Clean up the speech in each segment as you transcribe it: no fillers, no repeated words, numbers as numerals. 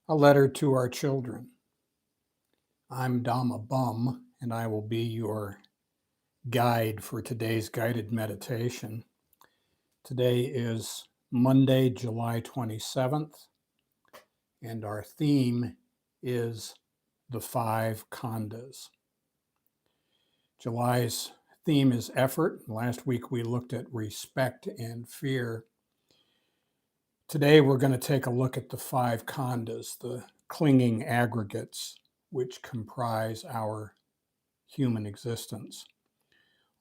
A letter to our children. I'm Dhamma Bum, and I will be your guide for today's guided meditation. Today is Monday, July 27th, and our theme is the 5 Khandhas. July's theme is effort. Last week we looked at respect and fear. Today we're going to take a look at the 5 Khandhas, the clinging aggregates which comprise our human existence.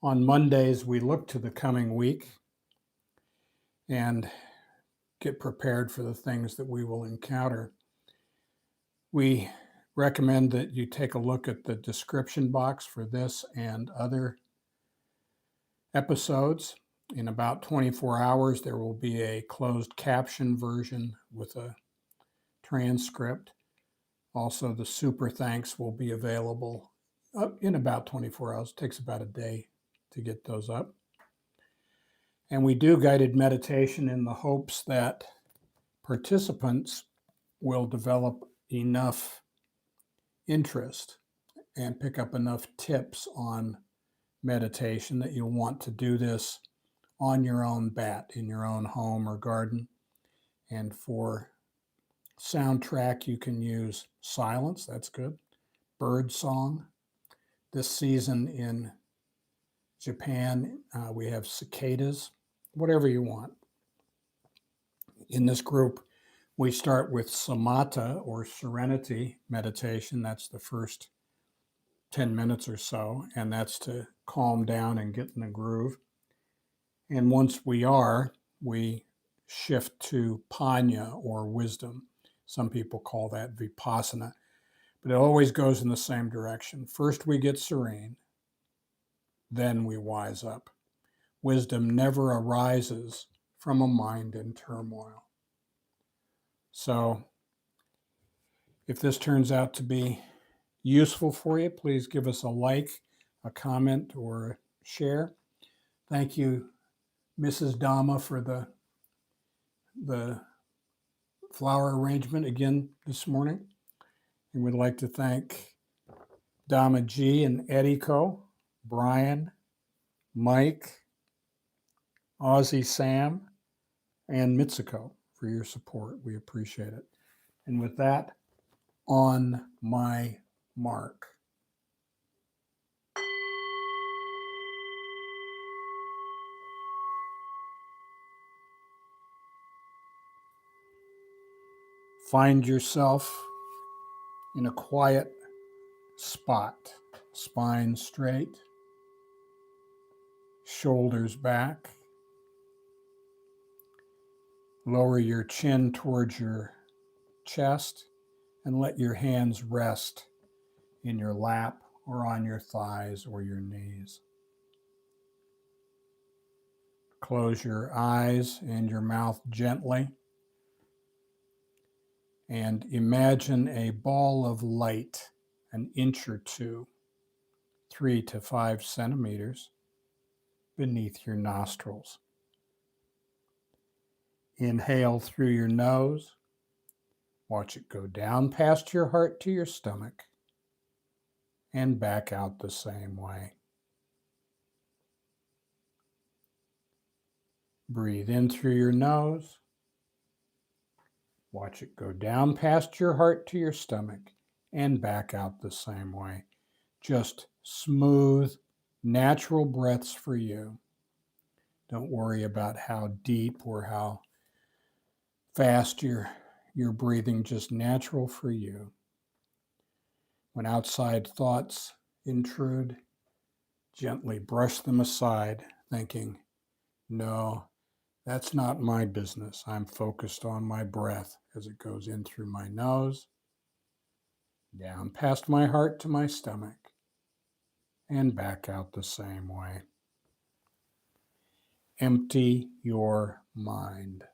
On Mondays, we look to the coming week and get prepared for the things that we will encounter. We recommend that you take a look at the description box for this and other episodes. In about 24 hours, there will be a closed caption version with a transcript. Also, the super thanks will be available in about 24 hours. It takes about a day to get those up. And we do guided meditation in the hopes that participants will develop enough interest and pick up enough tips on meditation that you'll want to do this on your own bat, in your own home or garden. And for soundtrack, you can use silence. That's good. Bird song. This season in Japan, we have cicadas, whatever you want. In this group, we start with samatha or serenity meditation. That's the first 10 minutes or so, and that's to calm down and get in the groove. And once we shift to panya or wisdom. Some people call that vipassana, but it always goes in the same direction. First we get serene, then we wise up. Wisdom never arises from a mind in turmoil. So if this turns out to be useful for you, please give us a like, a comment, or a share. Thank you, Mrs. Dhamma, for the flower arrangement again this morning. And we'd like to thank Dhamma G and Ediko, Brian, Mike, Aussie Sam, and Mitsuko for your support. We appreciate it. And with that, on my mark. Find yourself in a quiet spot, spine straight, shoulders back. Lower your chin towards your chest and let your hands rest in your lap or on your thighs or your knees. Close your eyes and your mouth gently and imagine a ball of light, an inch or two, 3 to 5 centimeters beneath your nostrils. Inhale through your nose. Watch it go down past your heart to your stomach and back out the same way. Breathe in through your nose. Watch it go down past your heart to your stomach and back out the same way. Just smooth, natural breaths for you. Don't worry about how deep or how fast you're breathing, just natural for you. When outside thoughts intrude, gently brush them aside, thinking, no, that's not my business. I'm focused on my breath as it goes in through my nose, down past my heart to my stomach, and back out the same way. Empty your mind.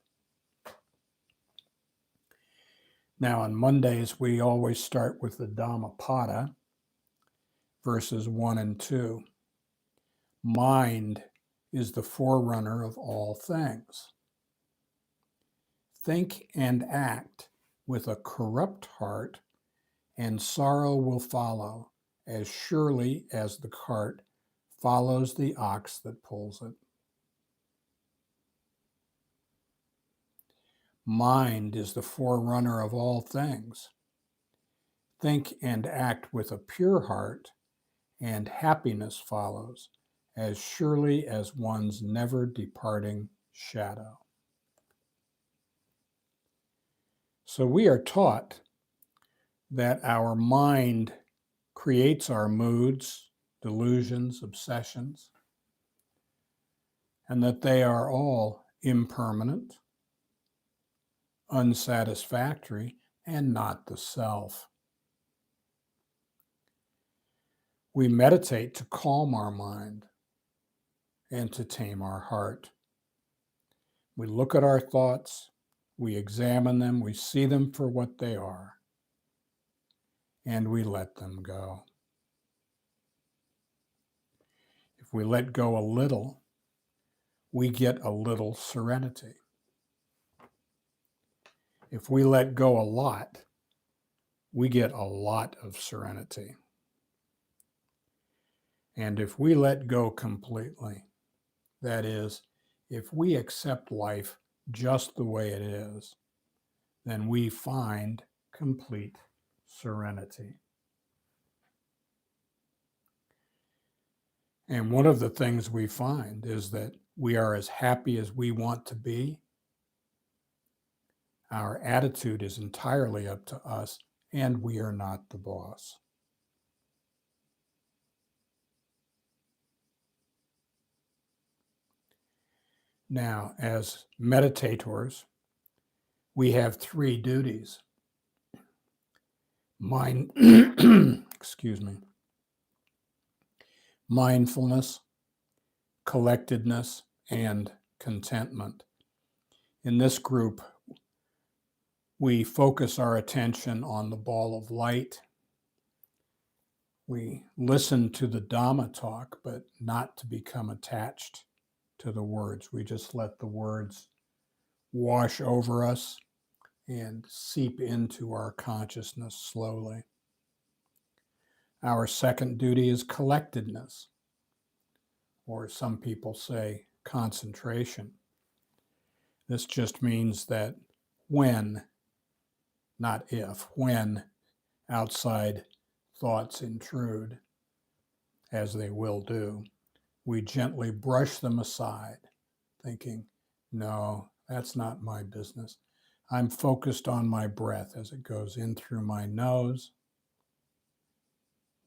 Now, on Mondays, we always start with the Dhammapada, verses 1 and 2. Mind is the forerunner of all things. Think and act with a corrupt heart, and sorrow will follow as surely as the cart follows the ox that pulls it. Mind is the forerunner of all things. Think and act with a pure heart, and happiness follows as surely as one's never departing shadow. So we are taught that our mind creates our moods, delusions, obsessions, and that they are all impermanent, unsatisfactory, and not the self. We meditate to calm our mind and to tame our heart. We look at our thoughts, we examine them, we see them for what they are, and we let them go. If we let go a little, we get a little serenity. If we let go a lot, we get a lot of serenity. And if we let go completely, that is, if we accept life just the way it is, then we find complete serenity. And one of the things we find is that we are as happy as we want to be. Our attitude is entirely up to us, and we are not the boss. Now, as meditators, we have three duties. Excuse me. Mindfulness, collectedness, and contentment. In this group, we focus our attention on the ball of light. We listen to the Dhamma talk, but not to become attached to the words. We just let the words wash over us and seep into our consciousness slowly. Our second duty is collectedness, or some people say concentration. This just means that when, not if, when outside thoughts intrude, as they will do, we gently brush them aside, thinking, no, that's not my business. I'm focused on my breath as it goes in through my nose,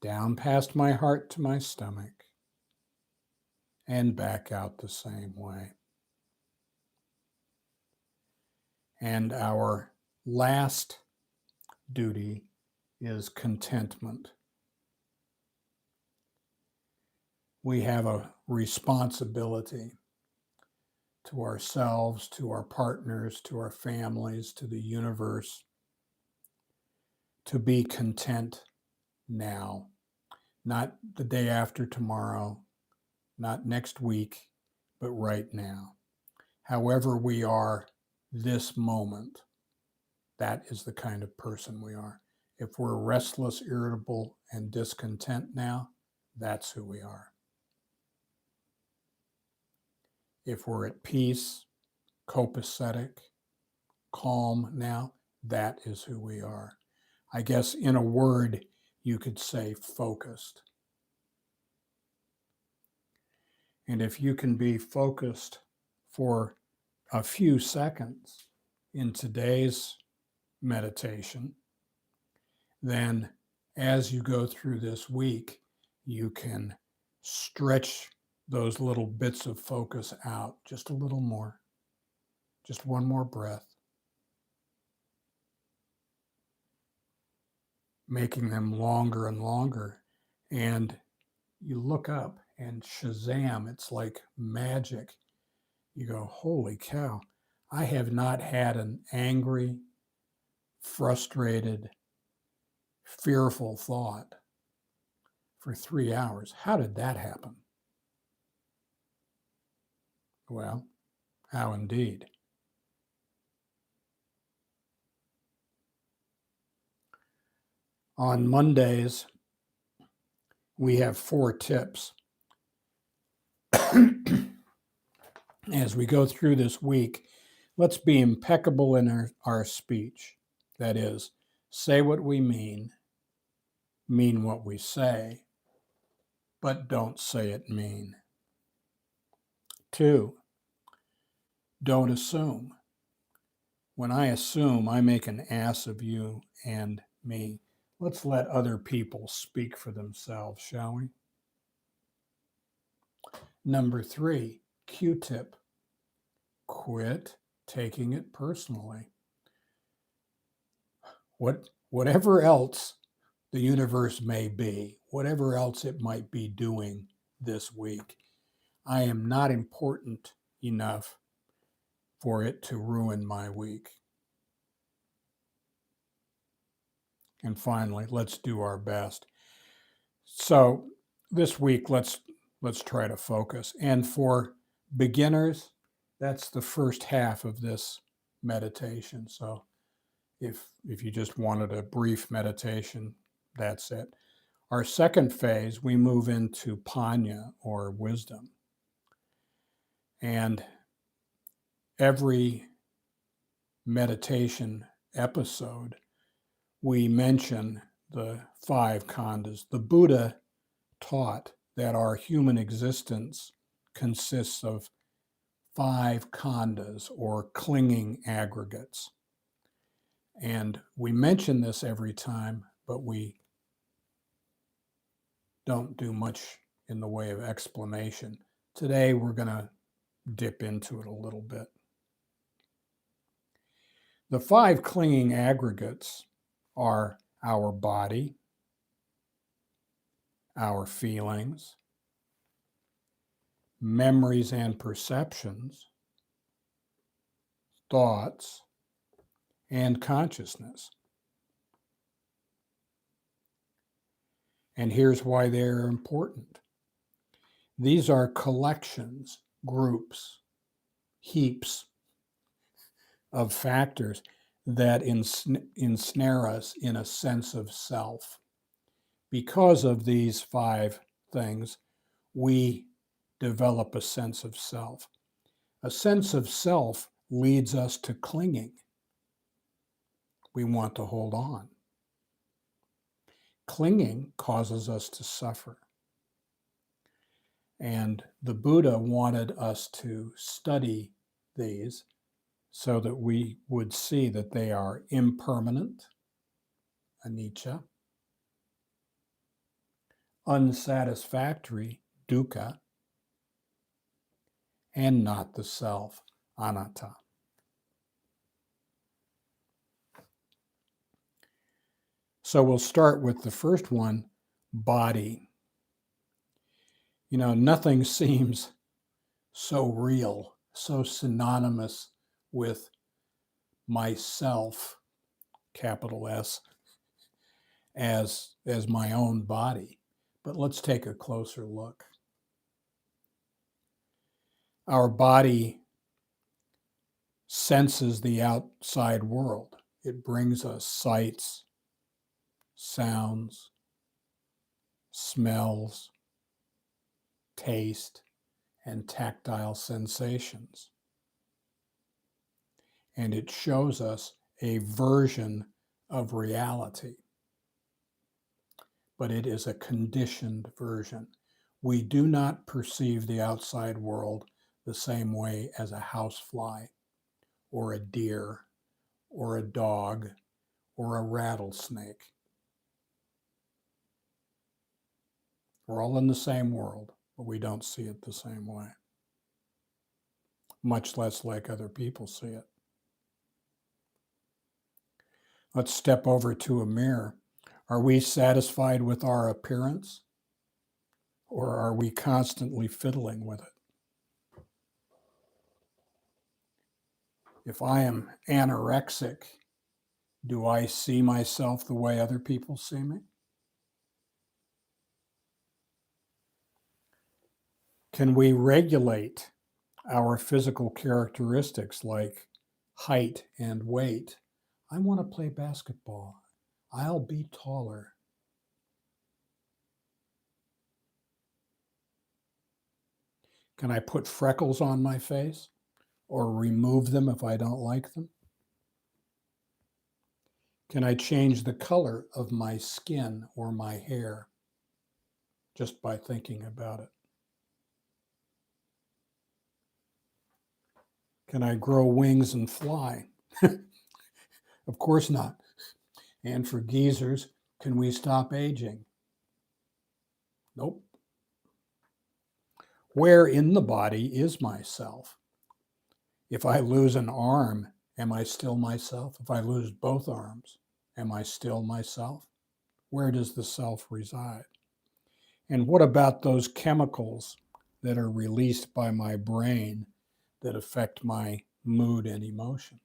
down past my heart to my stomach, and back out the same way. And our last duty is contentment. We have a responsibility to ourselves, to our partners, to our families, to the universe, to be content now, not the day after tomorrow, not next week, but right now. However we are this moment, that is the kind of person we are. If we're restless, irritable, and discontent now, that's who we are. If we're at peace, copacetic, calm now, that is who we are. I guess in a word, you could say focused. And if you can be focused for a few seconds in today's meditation, then as you go through this week, you can stretch those little bits of focus out just a little more, just one more breath, making them longer and longer. And you look up and shazam, it's like magic. You go, holy cow, I have not had an angry, frustrated, fearful thought for 3 hours. How did that happen? Well, how indeed? On Mondays, we have 4 tips. As we go through this week, let's be impeccable in our speech. That is, say what we mean what we say, but don't say it mean. 2, don't assume. When I assume, I make an ass of you and me. Let's let other people speak for themselves, shall we? Number 3, Q-tip. Quit taking it personally. Whatever else the universe may be, whatever else it might be doing this week, I am not important enough for it to ruin my week. And finally, let's do our best. So this week, let's try to focus. And for beginners, that's the first half of this meditation. So if you just wanted a brief meditation, that's it. Our second phase, we move into panya, or wisdom. And every meditation episode, we mention the 5 khandhas. The Buddha taught that our human existence consists of 5 khandhas, or clinging aggregates. And we mention this every time, but we don't do much in the way of explanation. Today, we're going to dip into it a little bit. The 5 clinging aggregates are our body, our feelings, memories and perceptions, thoughts, and consciousness. And here's why they're important. These are collections, groups, heaps of factors that ensnare us in a sense of self. Because of these 5 things, we develop a sense of self. A sense of self leads us to clinging. We want to hold on. Clinging causes us to suffer. And the Buddha wanted us to study these so that we would see that they are impermanent, anicca, unsatisfactory, dukkha, and not the self, anatta. So we'll start with the first one, body. You know, nothing seems so real, so synonymous with myself, capital S, as my own body. But let's take a closer look. Our body senses the outside world. It brings us sights, sounds, smells, taste, and tactile sensations. And it shows us a version of reality. But it is a conditioned version. We do not perceive the outside world the same way as a housefly, or a deer, or a dog, or a rattlesnake. We're all in the same world, but we don't see it the same way, much less like other people see it. Let's step over to a mirror. Are we satisfied with our appearance, or are we constantly fiddling with it? If I am anorexic, do I see myself the way other people see me? Can we regulate our physical characteristics like height and weight? I want to play basketball. I'll be taller. Can I put freckles on my face or remove them if I don't like them? Can I change the color of my skin or my hair just by thinking about it? Can I grow wings and fly? Of course not. And for geezers, can we stop aging? Nope. Where in the body is myself? If I lose an arm, am I still myself? If I lose both arms, am I still myself? Where does the self reside? And what about those chemicals that are released by my brain that affect my mood and emotions?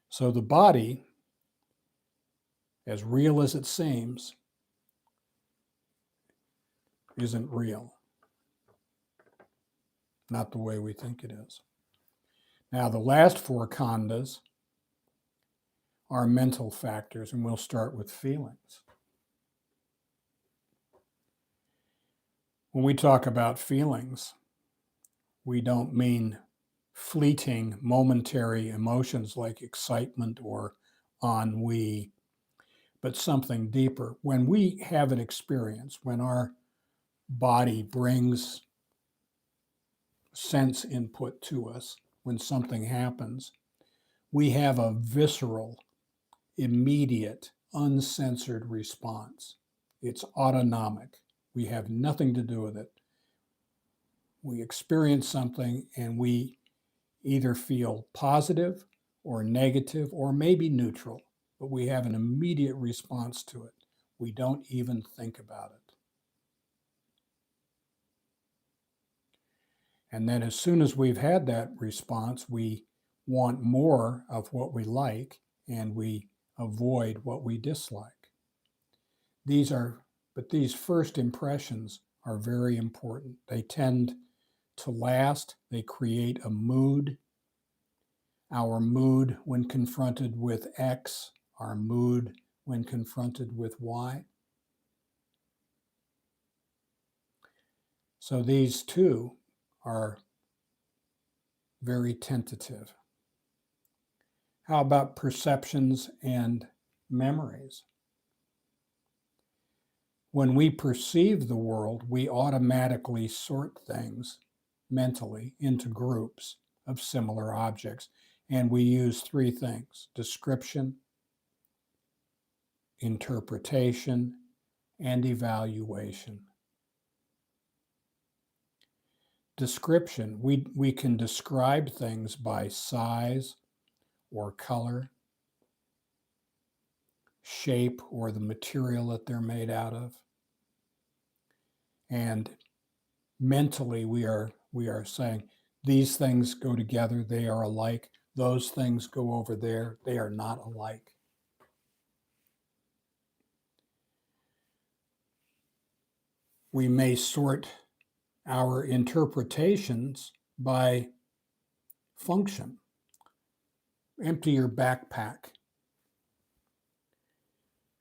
So the body, as real as it seems, isn't real. Not the way we think it is. Now, the last four khandhas are mental factors, and we'll start with feelings. When we talk about feelings, we don't mean fleeting, momentary emotions like excitement or ennui, but something deeper. When we have an experience, when our body brings sense input to us, when something happens, we have a visceral, immediate, uncensored response. It's autonomic. We have nothing to do with it. We experience something and we either feel positive or negative or maybe neutral, but we have an immediate response to it. We don't even think about it. And then as soon as we've had that response, we want more of what we like and we avoid what we dislike. But these first impressions are very important. They tend to last. They create a mood. Our mood when confronted with X, our mood when confronted with Y. So these two are very tentative. How about perceptions and memories? When we perceive the world, we automatically sort things mentally into groups of similar objects. And we use three things: description, interpretation, and evaluation. Description, we can describe things by size or color, shape or the material that they're made out of. And mentally we are saying these things go together, they are alike. Those things go over there, they are not alike. We may sort our interpretations by function. Empty your backpack.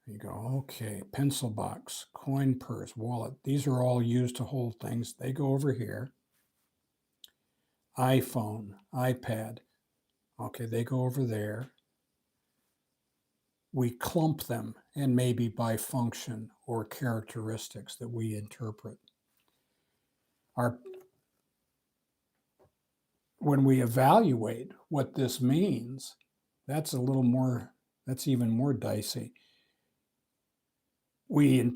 You go, okay, pencil box, coin purse, wallet. These are all used to hold things. They go over here. iPhone, iPad. Okay, they go over there. We clump them, and maybe by function or characteristics that we interpret. When we evaluate what this means, that's even more dicey. We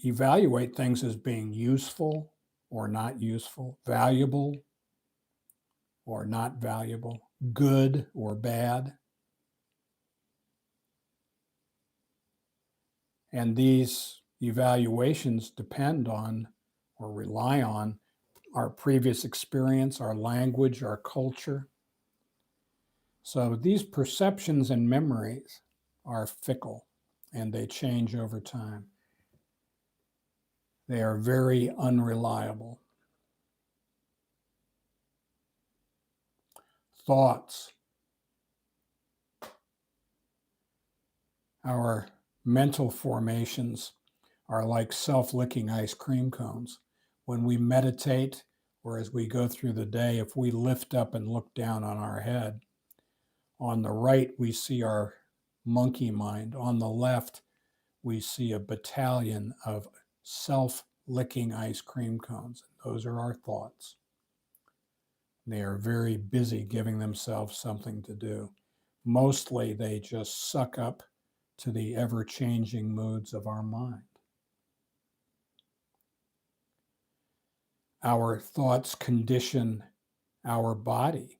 evaluate things as being useful or not useful, valuable or not valuable, good or bad. And these evaluations depend on or rely on our previous experience, our language, our culture. So these perceptions and memories are fickle and they change over time. They are very unreliable. Thoughts Our mental formations are like self-licking ice cream cones. When we meditate, or as we go through the day, if we lift up and look down on our head, on the right we see our monkey mind. On the left, we see a battalion of self-licking ice cream cones. Those are our thoughts. They are very busy giving themselves something to do. Mostly they just suck up to the ever-changing moods of our mind. Our thoughts condition our body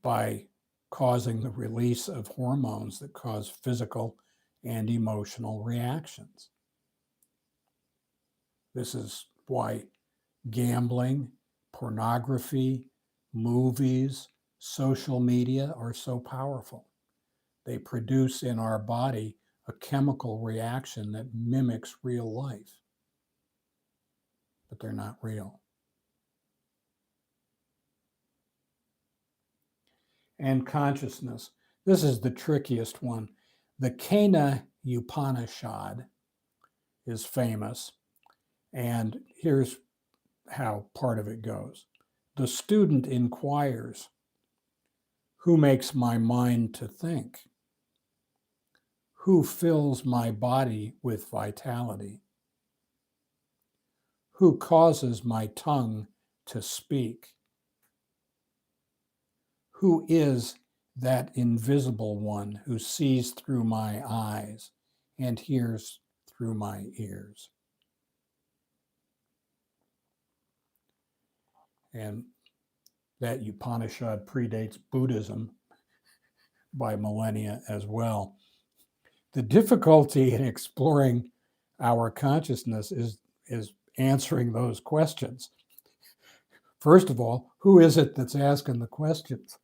by causing the release of hormones that cause physical and emotional reactions. This is why gambling, pornography, movies, social media are so powerful. They produce in our body a chemical reaction that mimics real life, but they're not real. And consciousness. This is the trickiest one. The Kena Upanishad is famous, and here's how part of it goes. The student inquires, who makes my mind to think? Who fills my body with vitality? Who causes my tongue to speak? Who is that invisible one who sees through my eyes and hears through my ears? And that Upanishad predates Buddhism by millennia as well. The difficulty in exploring our consciousness is answering those questions. First of all, who is it that's asking the questions?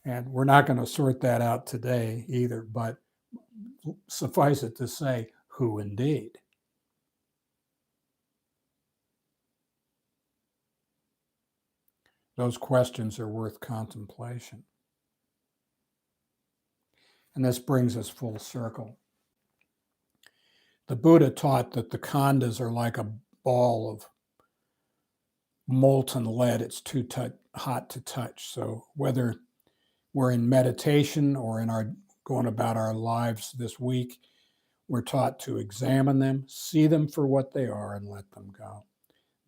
And we're not going to sort that out today either, but suffice it to say, who indeed? Those questions are worth contemplation. And this brings us full circle. The Buddha taught that the Khandhas are like a ball of molten lead. It's too hot to touch. So whether we're in meditation or in our going about our lives this week, we're taught to examine them, see them for what they are, and let them go.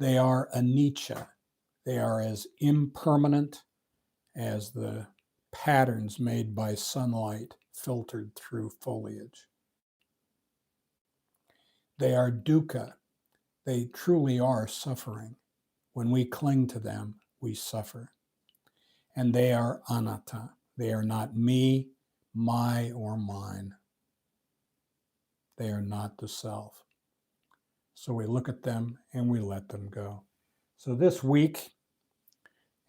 They are anicca. They are as impermanent as the patterns made by sunlight filtered through foliage. They are dukkha. They truly are suffering. When we cling to them, we suffer. And they are anatta. They are not me, my, or mine. They are not the self. So we look at them and we let them go. So this week,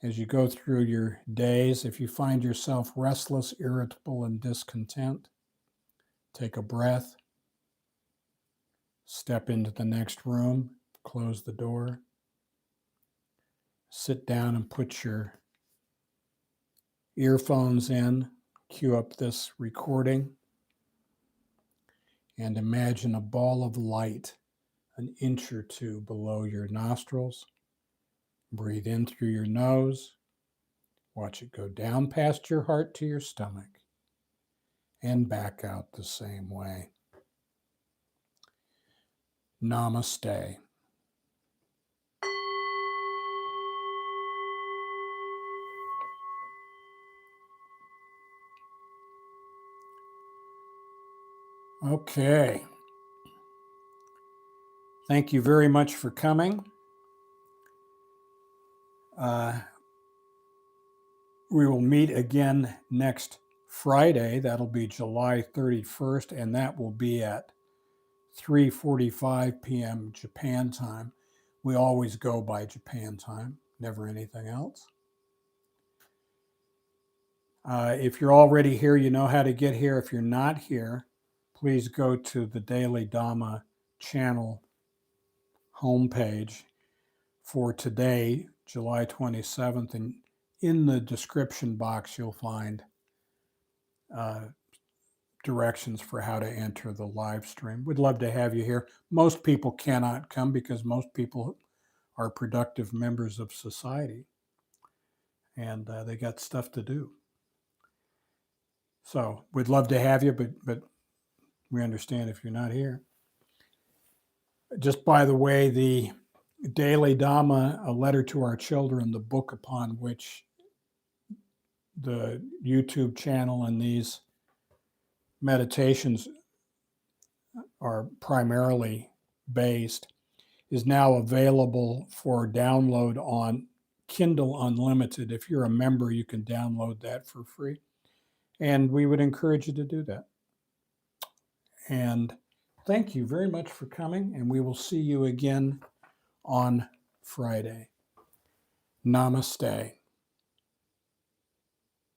as you go through your days, if you find yourself restless, irritable, and discontent, take a breath, step into the next room, close the door, sit down and put your earphones in, cue up this recording, and imagine a ball of light an inch or two below your nostrils. Breathe in through your nose. Watch it go down past your heart to your stomach and back out the same way. Namaste. Okay. Thank you very much for coming. We will meet again next Friday. That'll be July 31st, and that will be at 3:45 p.m. Japan time. We always go by Japan time, never anything else. If you're already here, you know how to get here. If you're not here, please go to the Daily Dhamma channel homepage for today, July 27th, and in the description box, you'll find directions for how to enter the live stream. We'd love to have you here. Most people cannot come because most people are productive members of society, and they got stuff to do. So we'd love to have you, but we understand if you're not here. Just by the way, the Daily Dhamma, A Letter to Our Children, the book upon which the YouTube channel and these meditations are primarily based, is now available for download on Kindle Unlimited. If you're a member, you can download that for free. And we would encourage you to do that. And thank you very much for coming, and we will see you again on Friday. Namaste.